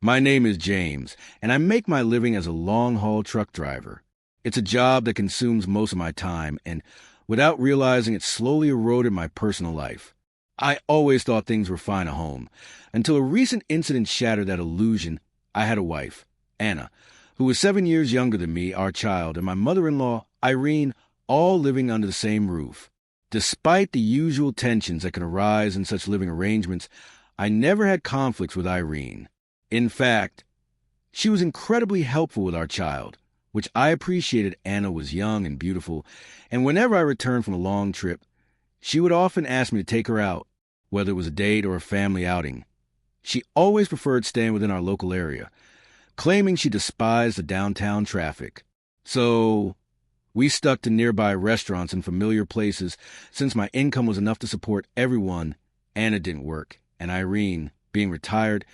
My name is James, and I make my living as a long-haul truck driver. It's a job that consumes most of my time, and without realizing it slowly eroded my personal life. I always thought things were fine at home, until a recent incident shattered that illusion. I had a wife, Anna, who was 7 years younger than me, our child, and my mother-in-law, Irene, all living under the same roof. Despite the usual tensions that can arise in such living arrangements, I never had conflicts with Irene. In fact, she was incredibly helpful with our child, which I appreciated. Anna was young and beautiful, and whenever I returned from a long trip, she would often ask me to take her out, whether it was a date or a family outing. She always preferred staying within our local area, claiming she despised the downtown traffic. So we stuck to nearby restaurants and familiar places since my income was enough to support everyone. Anna didn't work, and Irene, being retired,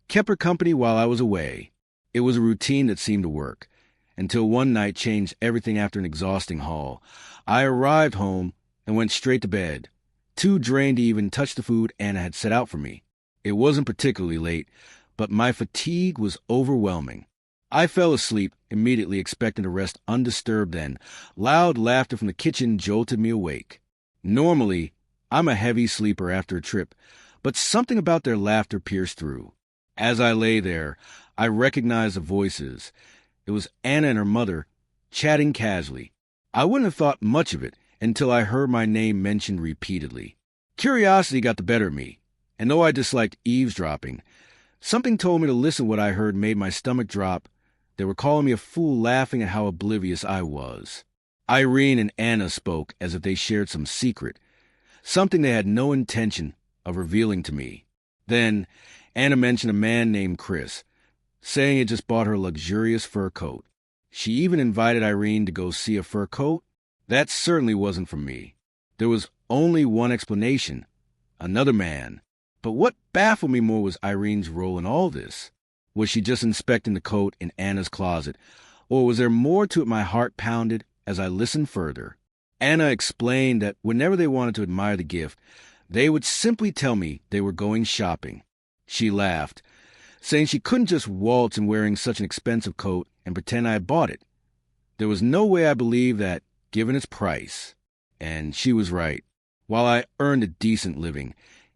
kept her company while I was away. It was a routine that seemed to work, until one night changed everything after an exhausting haul. I arrived home and went straight to bed, too drained to even touch the food Anna had set out for me. It wasn't particularly late, but my fatigue was overwhelming. I fell asleep, immediately expecting to rest undisturbed then. Loud laughter from the kitchen jolted me awake. Normally, I'm a heavy sleeper after a trip, but something about their laughter pierced through. As I lay there, I recognized the voices. It was Anna and her mother, chatting casually. I wouldn't have thought much of it until I heard my name mentioned repeatedly. Curiosity got the better of me, and though I disliked eavesdropping, something told me to listen. What I heard made my stomach drop. They were calling me a fool, laughing at how oblivious I was. Irene and Anna spoke as if they shared some secret, something they had no intention of revealing to me. Then Anna mentioned a man named Chris, saying he had just bought her a luxurious fur coat. She even invited Irene to go see a fur coat. That certainly wasn't for me. There was only one explanation: another man. But what baffled me more was Irene's role in all this. Was she just inspecting the coat in Anna's closet, or was there more to it? My heart pounded as I listened further. Anna explained that whenever they wanted to admire the gift, they would simply tell me they were going shopping. She laughed, saying she couldn't just waltz in wearing such an expensive coat and pretend I had bought it. There was no way I believed that, given its price. And she was right. While I earned a decent living,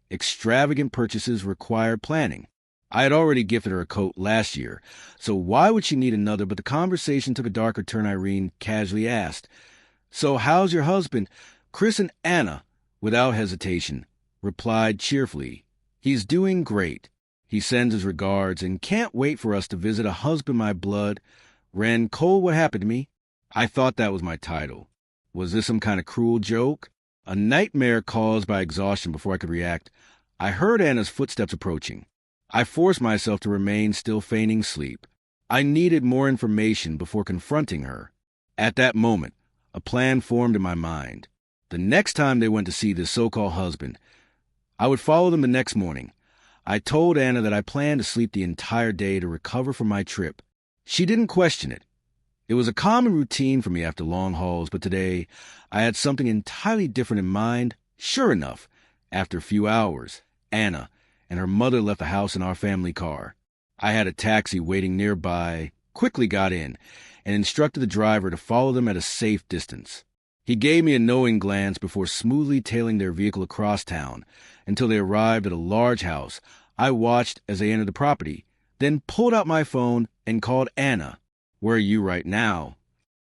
extravagant purchases required planning. I had already gifted her a coat last year, so why would she need another? But the conversation took a darker turn. Irene casually asked, "So how's your husband?" Chris and Anna, without hesitation, replied cheerfully, "He's doing great. He sends his regards and can't wait for us to visit. A husband, my blood, ran cold. What happened to me?" I thought that was my title. Was this some kind of cruel joke? A nightmare caused by exhaustion. Before I could react, I heard Anna's footsteps approaching. I forced myself to remain still, feigning sleep. I needed more information before confronting her. At that moment, a plan formed in my mind. The next time they went to see this so-called husband, I would follow them the next morning. I told Anna that I planned to sleep the entire day to recover from my trip. She didn't question it. It was a common routine for me after long hauls, but today I had something entirely different in mind. Sure enough, after a few hours, Anna and her mother left the house in our family car. I had a taxi waiting nearby, quickly got in, and instructed the driver to follow them at a safe distance. He gave me a knowing glance before smoothly tailing their vehicle across town until they arrived at a large house. I watched as they entered the property, then pulled out my phone and called Anna. "Where are you right now?"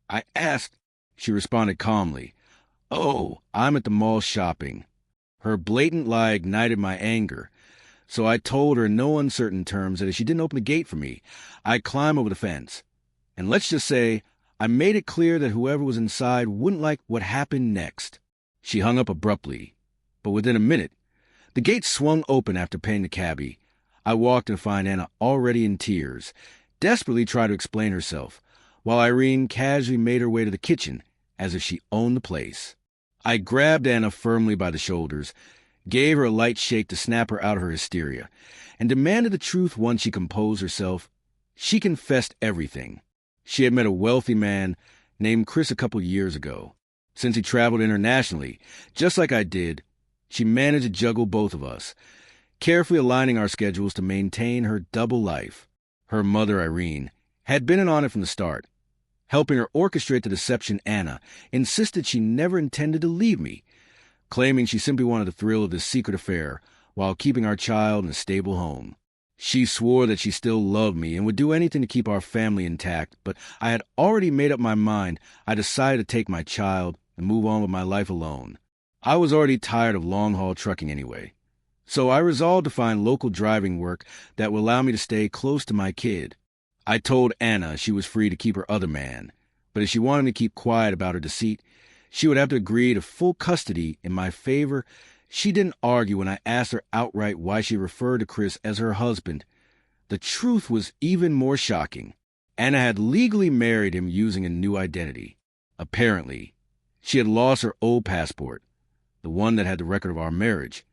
I asked. She responded calmly, "Oh, I'm at the mall shopping." Her blatant lie ignited my anger, so I told her in no uncertain terms that if she didn't open the gate for me, I'd climb over the fence. And let's just say I made it clear that whoever was inside wouldn't like what happened next. She hung up abruptly, but within a minute, the gate swung open after paying the cabbie. I walked to find Anna already in tears, desperately tried to explain herself, while Irene casually made her way to the kitchen as if she owned the place. I grabbed Anna firmly by the shoulders, gave her a light shake to snap her out of her hysteria, and demanded the truth. Once she composed herself, she confessed everything. She had met a wealthy man named Chris a couple years ago. Since he traveled internationally, just like I did, she managed to juggle both of us, carefully aligning our schedules to maintain her double life. Her mother, Irene, had been in on it from the start. Helping her orchestrate the deception, Anna insisted she never intended to leave me, claiming she simply wanted the thrill of this secret affair while keeping our child in a stable home. She swore that she still loved me and would do anything to keep our family intact, but I had already made up my mind. I decided to take my child and move on with my life alone. I was already tired of long-haul trucking anyway, so I resolved to find local driving work that would allow me to stay close to my kid. I told Anna she was free to keep her other man, but if she wanted me to keep quiet about her deceit, she would have to agree to full custody in my favor. She didn't argue when I asked her outright why she referred to Chris as her husband. The truth was even more shocking. Anna had legally married him using a new identity. Apparently, she had lost her old passport, the one that had the record of our marriage,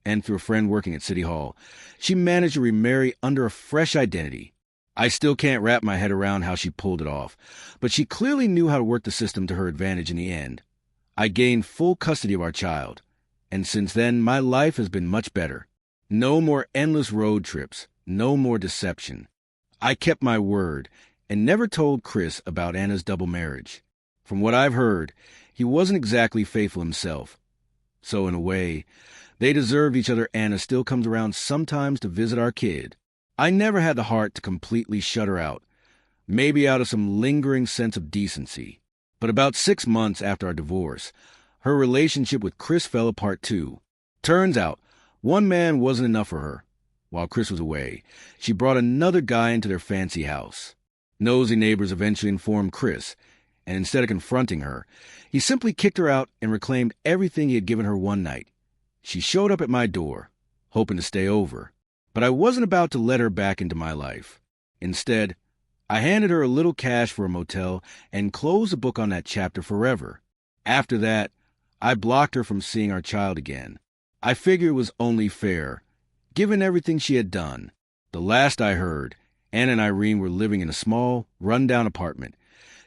and through a friend working at City Hall, she managed to remarry under a fresh identity. I still can't wrap my head around how she pulled it off, but she clearly knew how to work the system to her advantage in the end. I gained full custody of our child, and since then my life has been much better. No more endless road trips, no more deception. I kept my word and never told Chris about Anna's double marriage. From what I've heard, he wasn't exactly faithful himself. So in a way, they deserved each other. Anna still comes around sometimes to visit our kid. I never had the heart to completely shut her out, maybe out of some lingering sense of decency. But about 6 months after our divorce, her relationship with Chris fell apart too. Turns out, one man wasn't enough for her. While Chris was away, she brought another guy into their fancy house. Nosy neighbors eventually informed Chris, and instead of confronting her, he simply kicked her out and reclaimed everything he had given her one night. She showed up at my door, hoping to stay over. But I wasn't about to let her back into my life. Instead, I handed her a little cash for a motel and closed the book on that chapter forever. After that, I blocked her from seeing our child again. I figured it was only fair, given everything she had done. The last I heard, Anna and Irene were living in a small, run-down apartment,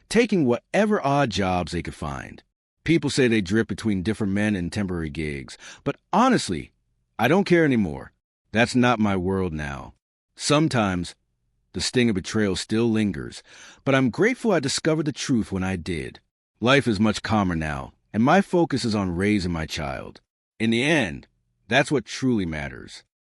taking whatever odd jobs they could find. People say they drift between different men and temporary gigs, but honestly, I don't care anymore. That's not my world now. Sometimes, the sting of betrayal still lingers, but I'm grateful I discovered the truth when I did. Life is much calmer now, and my focus is on raising my child. In the end, that's what truly matters.